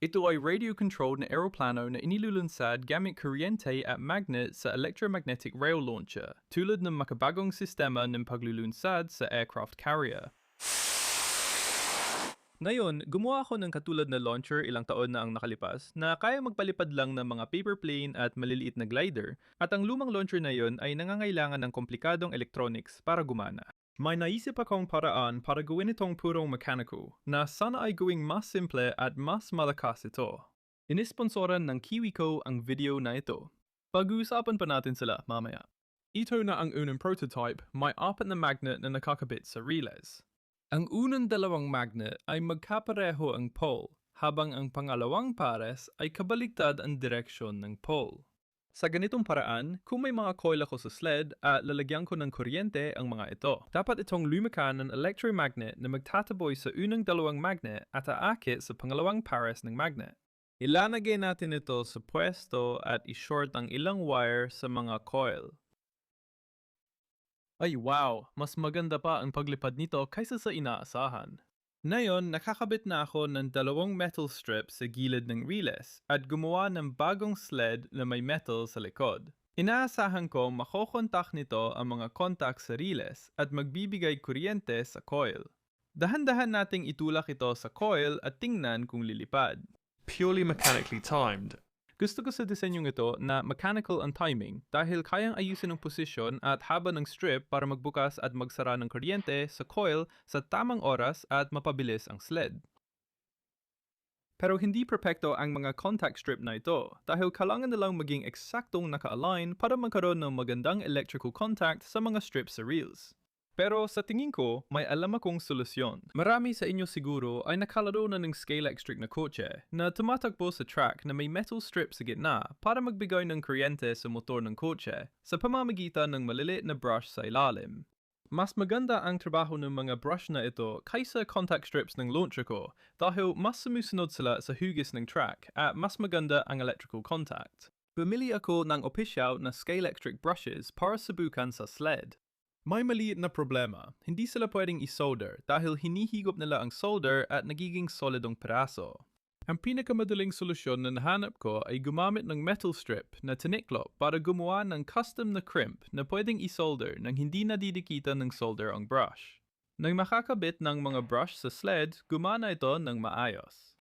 Ito ay radio-controlled na eroplano na inilulunsad gamit kuryente at magnet sa electromagnetic rail launcher, tulad ng makabagong sistema ng paglulunsad sa aircraft carrier. Ngayon, gumawa ako ng katulad na launcher ilang taon na ang nakalipas na kaya magpalipad lang ng mga paper plane at maliliit na glider, at ang lumang launcher na yon ay nangangailangan ng komplikadong electronics para gumana. May naisip akong paraan para gawin itong purong mekaniko na sana ay gawing mas simple at mas malakas ito. Inisponsoran ng Kiwi Co ang video na ito. Pag-uusapan pa natin sila mamaya. Ito na ang unang prototype, may 4 na magnet na nakakabit sa relays. Ang unang dalawang magnet ay magkapareho ang pole, habang ang pangalawang pares ay kabaligtad ang direksyon ng pole. Sa ganitong paraan, kung may mga coil ako sa sled at lalagyan ko ng kuryente ang mga ito, dapat itong lumika ng electromagnet na magtataboy sa unang dalawang magnet at aakit sa pangalawang pares ng magnet. Ilalagay natin ito sa pwesto at ishort ang ilang wire sa mga coil. Ay wow, mas maganda pa ang paglipad nito kaysa sa inaasahan. Ngayon, nakakabit na ako ng 2 metal strips sa gilid ng relays at gumawa ng bagong sled na may metal sa likod. Inaasahan ko makokontak nito ang mga contact sa relays at magbibigay kuryente sa coil. Dahan-dahan nating itulak ito sa coil at tingnan kung lilipad. Purely mechanically timed. Gusto ko sa disenyong ito na mechanical ang timing dahil kayang ayusin ang posisyon at haba ng strip para magbukas at magsara ng kuryente sa coil sa tamang oras at mapabilis ang sled. Pero hindi perpekto ang mga contact strip na ito dahil kailangan nilang maging eksaktong naka-align para magkaroon ng magandang electrical contact sa mga strips sa reels. Pero sa tingin ko, may alam akong solusyon. Marami sa inyo siguro ay nakalaro na ng scale electric na kotse na tumatakbo sa track na may metal strip sa gitna para magbigay ng kuryente sa motor ng kotse sa pamamagitan ng maliliit na brush sa ilalim. Mas maganda ang trabaho ng mga brush na ito kaysa contact strips ng launcher ko dahil mas sumusunod sila sa hugis ng track at mas maganda ang electrical contact. Bumili ako ng opisyal na scale electric brushes para subukan sa sled. May maliit na problema, hindi sila pwedeng isolder dahil hinihigop nila ang solder at nagiging solidong piraso. Ang pinakamadaling solusyon na nahanap ko ay gumamit ng metal strip na tiniklop para gumawa ng custom na crimp na pwedeng isolder nang hindi nadidikitan ng solder ang brush. Nang makakabit ng mga brush sa sled, gumana ito ng maayos.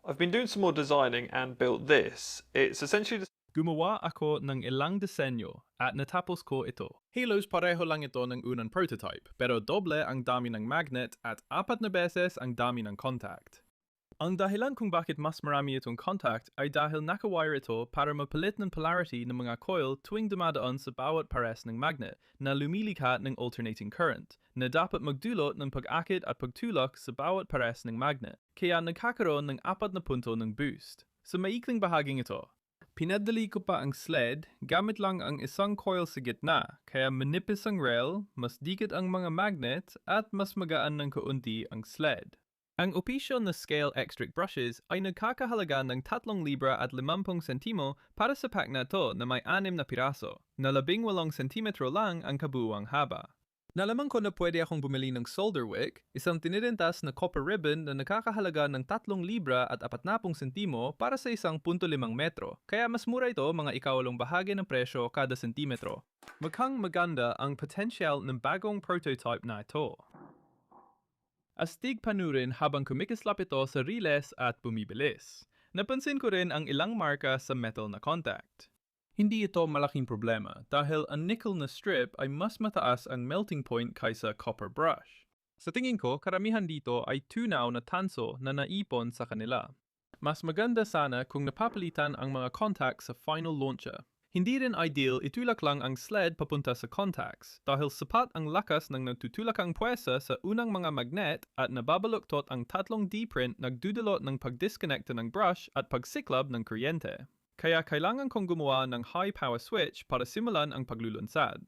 I've been doing some more designing and built this. It's essentially Gumawa ako ng ilang disenyo at natapos ko ito. Halos pareho lang ito ng unang prototype, pero doble ang dami ng magnet at 4 na beses ang dami ng contact. Ang dahilan kung bakit mas marami itong contact ay dahil nakawire ito para mapalit ng polarity ng mga coil tuwing dumadaan sa bawat pares ng magnet na lumilikha ng alternating current na dapat magdulot ng pag-akit at pagtulak sa bawat pares ng magnet, kaya nagkakaroon ng 4 na punto ng boost. Sa maikling bahaging ito, pinadali ko pa ang sled gamit lang ang isang coil sa gitna, kaya manipis ang rail, mas dikit ang mga magnet, at mas magaan ng kaunti ang sled. Ang opisyal na scale electric brushes ay nagkakahalaga ng 3 libra at 50 sentimo para sa pack na to na may 6 na piraso, na 18 sentimetro lang ang kabuuang haba. Nalaman ko na pwede akong bumili ng solder wick, isang tinirintas na copper ribbon na nakakahalaga ng 3 libra at 40 sentimo para sa 1.5 metro, kaya mas mura ito mga ikawalong bahagi ng presyo kada sentimetro. Mukhang maganda ang potensyal ng bagong prototype na ito. Astig panurin habang kumikislap ito sa relays at bumibilis. Napansin ko rin ang ilang marka sa metal na contact. Hindi ito malaking problema dahil ang nickel na strip ay mas mataas ang melting point kaysa copper brush. Sa tingin ko, karamihan dito ay tunaw na tanso na naipon sa kanila. Mas maganda sana kung napapalitan ang mga contacts sa final launcher. Hindi rin ideal itulak lang ang sled papunta sa contacts dahil sapat ang lakas ng nagtutulakang puwersa sa unang mga magnet at nababaluktot ang 3 D-print nagdudulot ng pagdisconnecta ng brush at pagsiklab ng kuryente. Kaya kailangan kong gumawa ng high power switch para simulan ang paglulunsad.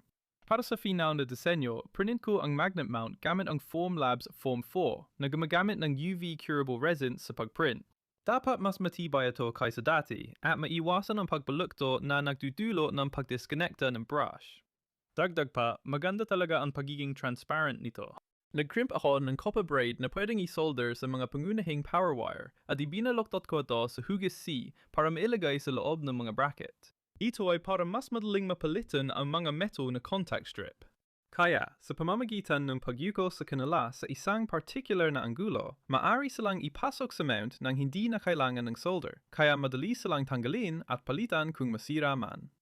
Para sa finaw na disenyo, print ko ang magnet mount gamit ang Formlabs Form 4 na gumagamit ng UV curable resin sa pagprint. Dapat mas matibay ito kaysa dati at maiwasan ang pagbalukto na nagdudulot ng pagdisconnecta ng brush. Dagdag pa, maganda talaga ang pagiging transparent nito. Nag-crimp ako ng copper braid na pwedeng i-solder sa mga pangunahing power wire at ibinaloktot ko ito sa hugis C para mailagay sa loob ng mga bracket. Ito ay para mas madaling mapalitan ang mga metal na contact strip. Kaya, sa pamamagitan ng pagyuko sa kanila sa isang particular na anggulo, maaari silang ipasok sa mount nang hindi na kailangan ng solder, kaya madali silang tanggalin at palitan kung masira man.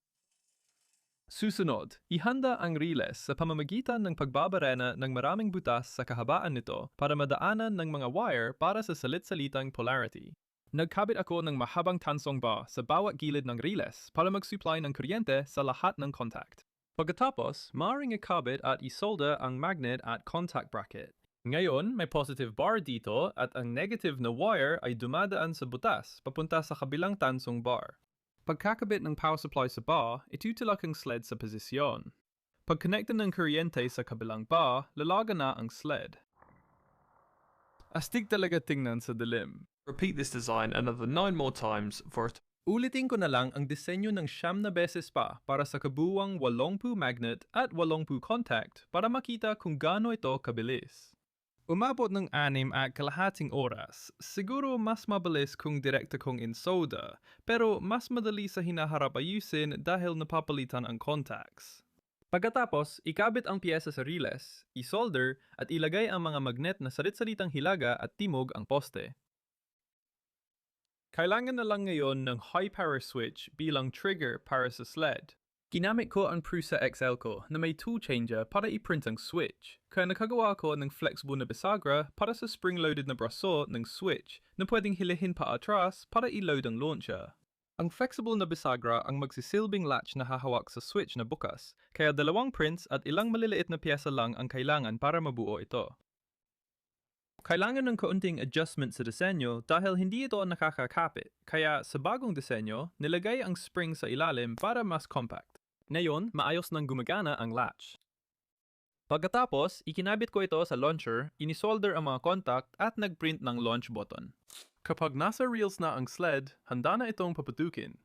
Susunod, ihanda ang riles sa pamamagitan ng pagbabarena ng maraming butas sa kahabaan nito para madaanan ng mga wire para sa salit-salitang polarity. Nagkabit ako ng mahabang tansong bar sa bawat gilid ng riles para mag-supply ng kuryente sa lahat ng contact. Pagkatapos, maaaring ikabit at isolder ang magnet at contact bracket. Ngayon, may positive bar dito at ang negative na wire ay dumadaan sa butas papunta sa kabilang tansong bar. Pagkakabit ng power supply sa bar, itutulak ang sled sa posisyon. Pagkonekta ng kuryente sa kabilang bar, lalaga na ang sled. Astig talaga tingnan sa dilim. Repeat this design another 9 more times for a Ulitin ko na lang ang disenyo ng 9 na beses pa para sa kabuuang 80 magnet at 80 contact para makita kung gaano ito kabilis. Umabot ng 6.5 oras. Siguro mas mabilis kung direkta kong insolder, pero mas madali sa hinaharap ayusin dahil napapalitan ang contacts. Pagkatapos, ikabit ang piyesa sa riles, isolder at ilagay ang mga magnet na sarit-salitang hilaga at timog ang poste. Kailangan na lang ngayon ng high power switch bilang trigger para sa sled. Ginamit ko ang Prusa XL ko na may tool changer para i-print ang switch, kaya nakagawa ko ng flexible na bisagra para sa spring-loaded na braso ng switch na pwedeng hilihin pa atras para i-load ang launcher. Ang flexible na bisagra ang magsisilbing latch na hahawak sa switch na bukas, kaya 2 prints at ilang maliliit na piyesa lang ang kailangan para mabuo ito. Kailangan ng kaunting adjustment sa disenyo dahil hindi ito nakakakapit, kaya sa bagong disenyo, nilagay ang spring sa ilalim para mas compact. Ngayon, maayos nang gumagana ang latch. Pagkatapos, ikinabit ko ito sa launcher, inisolder ang mga contact at nagprint ng launch button. Kapag nasa reels na ang sled, handa na itong paputukin.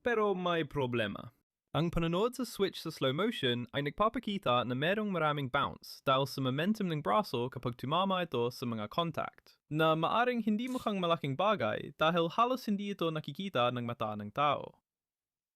Pero may problema. Ang panonood sa switch sa slow motion ay nagpapakita na merong maraming bounce dahil sa momentum ng braso kapag tumama ito sa mga contact, na maaring hindi mukhang malaking bagay dahil halos hindi ito nakikita ng mata ng tao.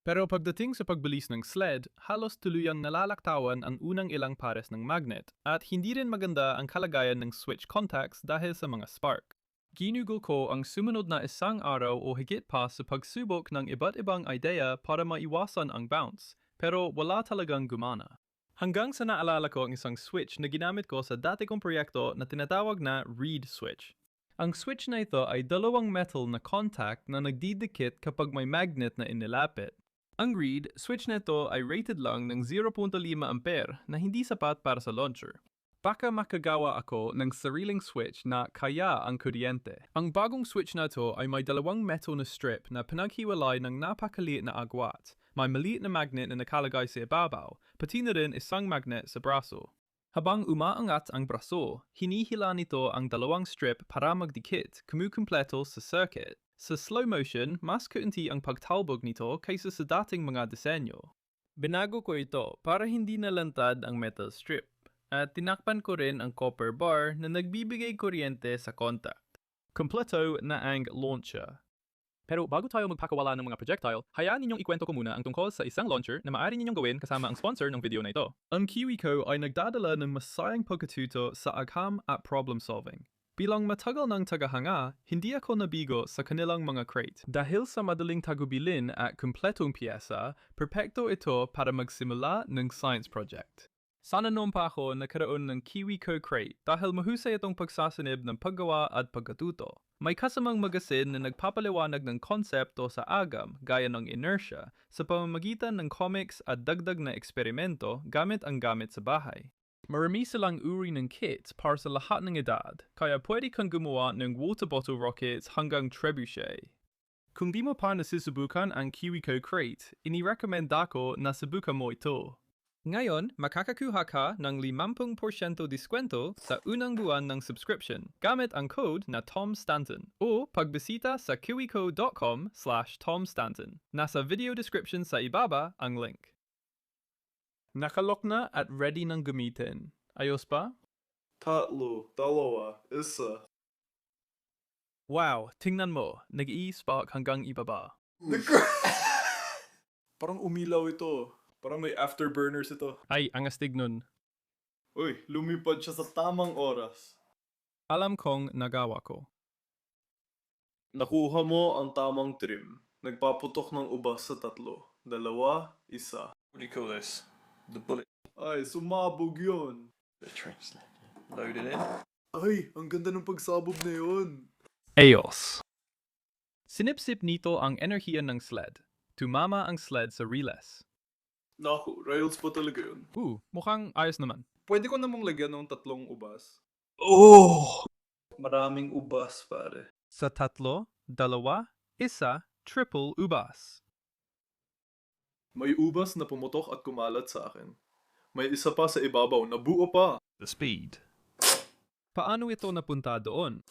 Pero pagdating sa pagbilis ng sled, halos tuluyang nalalaktawan ang unang ilang pares ng magnet at hindi rin maganda ang kalagayan ng switch contacts dahil sa mga spark. Ginugol ko ang sumunod na 1 araw o higit pa sa pagsubok ng iba't ibang ideya para maiwasan ang bounce, pero wala talagang gumana. Hanggang sa naalala ko ang isang switch na ginamit ko sa dati kong proyekto na tinatawag na reed switch. Ang switch na ito ay 2 metal na contact na nagdidikit kapag may magnet na inilapit. Ang reed switch nito ay rated lang ng 0.5 ampere na hindi sapat para sa launcher. Baka makagawa ako ng sariling switch na kaya ang kuryente. Ang bagong switch na ito ay may 2 metal na strip na pinaghiwalay ng napakaliit na agwat. May maliit na magnet na nakalagay sa ibabaw, pati na rin isang magnet sa braso. Habang umaangat ang braso, hinihila nito ang 2 strip para magdikit, kumukumpleto sa circuit. Sa slow motion, mas kaunti ang pagtalbog nito kaysa sa dating mga disenyo. Binago ko ito para hindi nalantad ang metal strip, at tinakpan ko rin ang copper bar na nagbibigay kuryente sa contact. Kumpleto na ang launcher. Pero bago tayo magpakawala ng mga projectile, hayaan ninyong ikwento ko muna ang tungkol sa isang launcher na maaari ninyong gawin kasama ang sponsor ng video na ito. Ang Kiwi ko ay nagdadala ng masayang pagkatuto sa agham at problem solving. Bilang matagal ng tagahanga, hindi ako nabigo sa kanilang mga crate. Dahil sa madaling tagubilin at kumpletong piyesa, perpekto ito para magsimula ng science project. Sana noon pa ako nagkaroon ng Kiwi Co crate dahil mahusay itong pagsasanib ng paggawa at pagkatuto. May kasamang magasin na nagpapaliwanag ng konsepto sa agam gaya ng inertia sa pamamagitan ng comics at dagdag na eksperimento gamit ang gamit sa bahay. Marami silang uri ng kit para sa lahat ng edad, kaya pwede kang gumawa ng water bottle rockets hanggang trebuchet. Kung di mo pa nasusubukan ang Kiwi Co crate, inirecommend ako na subukan mo ito. Ngayon, makakakuha ka ng 50% diskwento sa unang buwan ng subscription gamit ang code na Tom Stanton o pagbisita sa kiwico.com/tomstanton. Nasa video description sa ibaba ang link. Nakalok na at ready ng gamitin. Ayos pa? Tatlo, dalawa, isa. Wow, tingnan mo. Nag-i-spark hanggang ibaba. Parang umilaw ito. Parang may afterburners ito. Ay, ang astig nun. Uy, lumipad siya sa tamang oras. Alam kong nagawa ko. Nakuha mo ang tamang trim. Nagpaputok ng ubas sa tatlo. Dalawa, isa. What do you call this? The bullet Ay, sumabog yun. translate. Loaded in. Ay, ang ganda ng pagsabog na yun. Ayos. Sinipsip nito ang enerhiya ng sled. Tumama ang sled sa riles. Naku, rails pa talaga yun. Mukhang ayos naman. Pwede ko namang lagyan ng tatlong ubas. Oh! Maraming ubas, pare. Sa tatlo, dalawa, isa, triple ubas. May ubas na pumutok at kumalat sa akin. May isa pa sa ibabaw na buo pa. The speed. Paano ito napunta doon?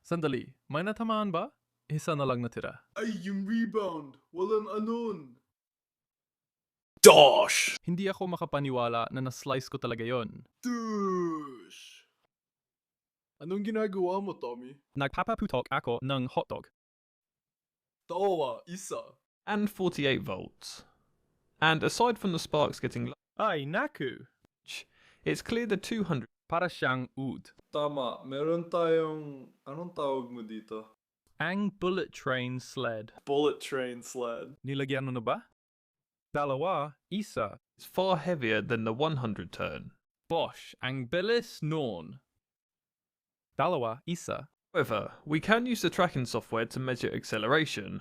Sandali, may natamaan ba? Isa na lang natira. Ay, yung rebound. Walang anon. Dosh! Hindi ako makapaniwala na na-slice ko talaga yon. Dosh! Anong ginagawa mo, Tommy? Nagpapaputok ako ng hotdog. Tawa, isa. And 48 volts. And aside from the sparks getting Ay, naku! it's clear the 200 Para siyang oud. Tama, meron tayong... Anong tawag mo dito? Ang bullet train sled. Bullet train sled. Nilagyan mo na ba? Dalawa, isa. is far heavier than the 100 turn. Bosh, ang bilis noon. Dalawa, isa. However, we can use the tracking software to measure acceleration.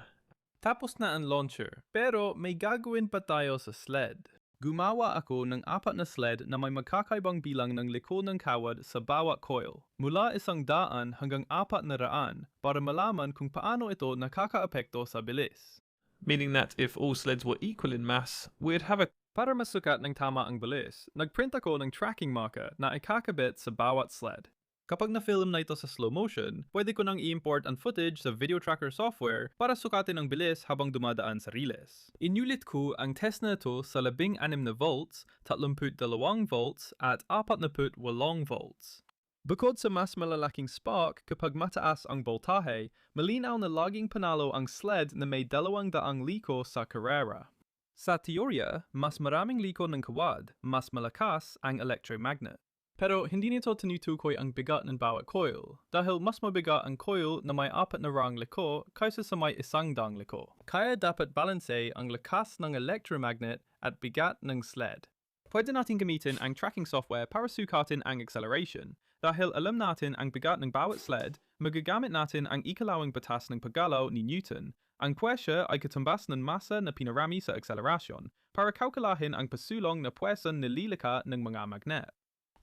Tapos na ang launcher, pero may gagawin pa tayo sa sled. Gumawa ako ng 4 na sled na may magkakaibang bilang ng liko ng kawad sa bawat coil, mula 100 hanggang 400 para malaman kung paano ito nakakaapekto sa bilis. Meaning that if all sleds were equal in mass, we'd have a Para masukat ng tama ang bilis, nagprint ako ng tracking marker na ikakabit sa bawat sled. Kapag na-film na ito sa slow motion, pwede ko nang i-import ang footage sa video tracker software para sukatin ang bilis habang dumadaan sa riles. Inulit ko ang test na ito sa 16 na volts, 32 volts at 48 volts. Bukod sa mas malalaking spark kapag mataas ang voltahe, malinaw na laging panalo ang sled na may 200 liko sa karera. Sa teorya, mas maraming liko ng kawad, mas malakas ang electromagnet. Pero hindi nito tinutukoy ang bigat ng bawat coil, dahil mas mabigat ang coil na may 4 na rang liko kaysa sa may 100 liko. Kaya dapat balanse ang lakas ng electromagnet at bigat ng sled. Pwede natin gamitin ang tracking software para sukatin ang acceleration. Dahil alam natin ang bigat ng bawat sled, magagamit natin ang ikalawang batas ng paggalaw ni Newton. Ang puwersa ay katumbas ng masa na pinarami sa akselerasyon para kalkulahin ang pasulong na puwersang nililika ng mga magnet.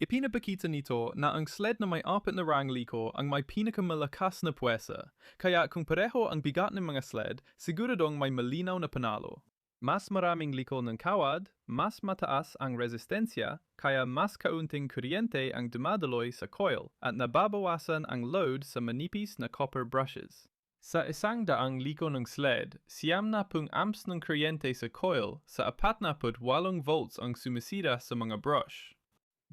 Ipinapakita nito na ang sled na may 4 na rang liko ang may pinakamalakas na puwersa, kaya kung pareho ang bigat ng mga sled, siguradong may malinaw na panalo. Mas maraming liko ng kawad, mas mataas ang resistensya, kaya mas kaunting kuryente ang dumadaloy sa coil at nababawasan ang load sa manipis na copper brushes. Sa 100 liko ng sled, 90 amps ng kuryente sa coil sa 48 volts ang sumisira sa mga brush.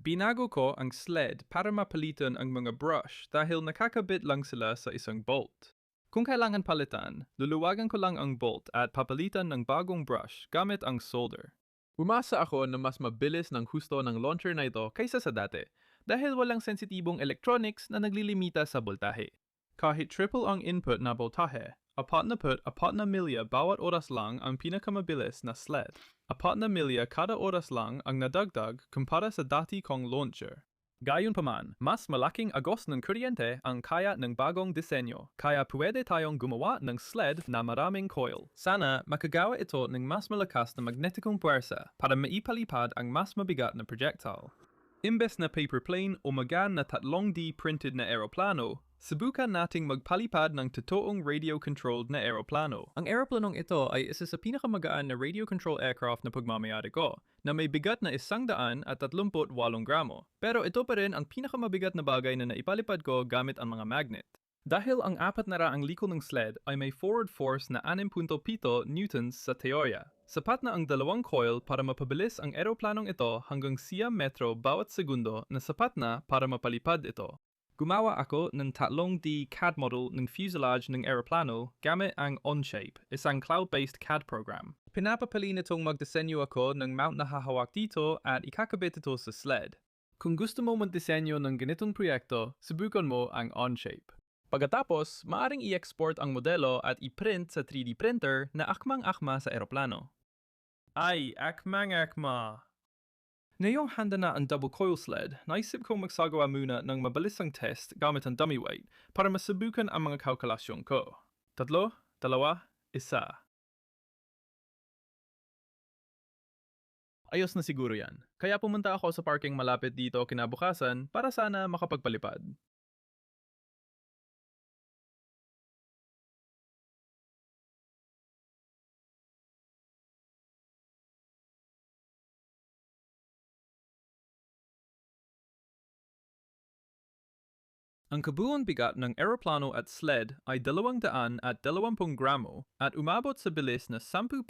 Binago ko ang sled para mapalitan ang mga brush dahil nakakabit lang sila sa isang bolt. Kung kailangan palitan, luluwagan ko lang ang bolt at papalitan ng bagong brush gamit ang solder. Umasa ako na mas mabilis ng husto ng launcher na ito kaysa sa dati dahil walang sensitibong electronics na naglilimita sa voltahe. Kahit triple ang input na voltahe, 44 milya bawat oras lang ang pinakamabilis na sled. 4 milya kada oras lang ang nadagdag kumpara sa dati kong launcher. Gayunpaman, mas malaking agos ng kuryente ang kaya ng bagong disenyo, kaya pwede tayong gumawa ng sled na maraming coil. Sana makagawa ito ng mas malakas na magnetikong puwersa para maipalipad ang mas mabigat na projectile. Imbes na paper plane o magaan na 3D printed na eroplano, subukan nating magpalipad ng totoong radio-controlled na eroplano. Ang eroplanong ito ay isa sa pinakamagaan na radio-controlled aircraft na pagmamayari ko, na may bigat na 138 gramo. Pero ito pa rin ang pinakamabigat na bagay na naipalipad ko gamit ang mga magnet. Dahil ang 4 na raang liko ng sled ay may forward force na 6.7 newtons sa teorya. Sapat na ang 2 coil para mapabilis ang eroplanong ito hanggang 9 metro bawat segundo na sapat na para mapalipad ito. Gumawa ako ng 3D CAD model ng fuselage ng eroplano gamit ang Onshape, isang cloud-based CAD program. Pinapapali nitong magdisenyo ako ng mount na hahawak dito at ikakabit ito sa sled. Kung gusto mo magdisenyo ng ganitong proyekto, subukan mo ang Onshape. Pagkatapos, maaring i-export ang modelo at i-print sa 3D printer na akmang-akma sa eroplano. Ay, akmang-akma! Ngayong handa na ang double coil sled, naisip kong magsagawa muna ng mabalisang test gamit ang dummy weight para masubukan ang mga kalkulasyon ko. 3, 2, 1. Ayos na siguro yan. Kaya pumunta ako sa parking malapit dito kinabukasan para sana makapagpalipad. Ang kabuuan bigat ng eroplano at sled ay 220 gramo at umabot sa bilis na 10.2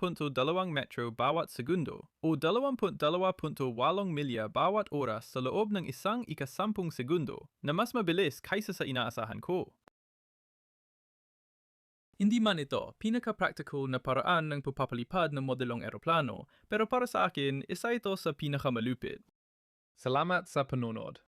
metro bawat segundo o 22.8 milya bawat oras sa loob ng 1 ika-10 segundo na mas mabilis kaysa sa inaasahan ko. Hindi man ito pinaka-practical na paraan ng pagpapalipad ng modelong eroplano pero para sa akin isa ito sa pinakamalupit. Salamat sa panonood.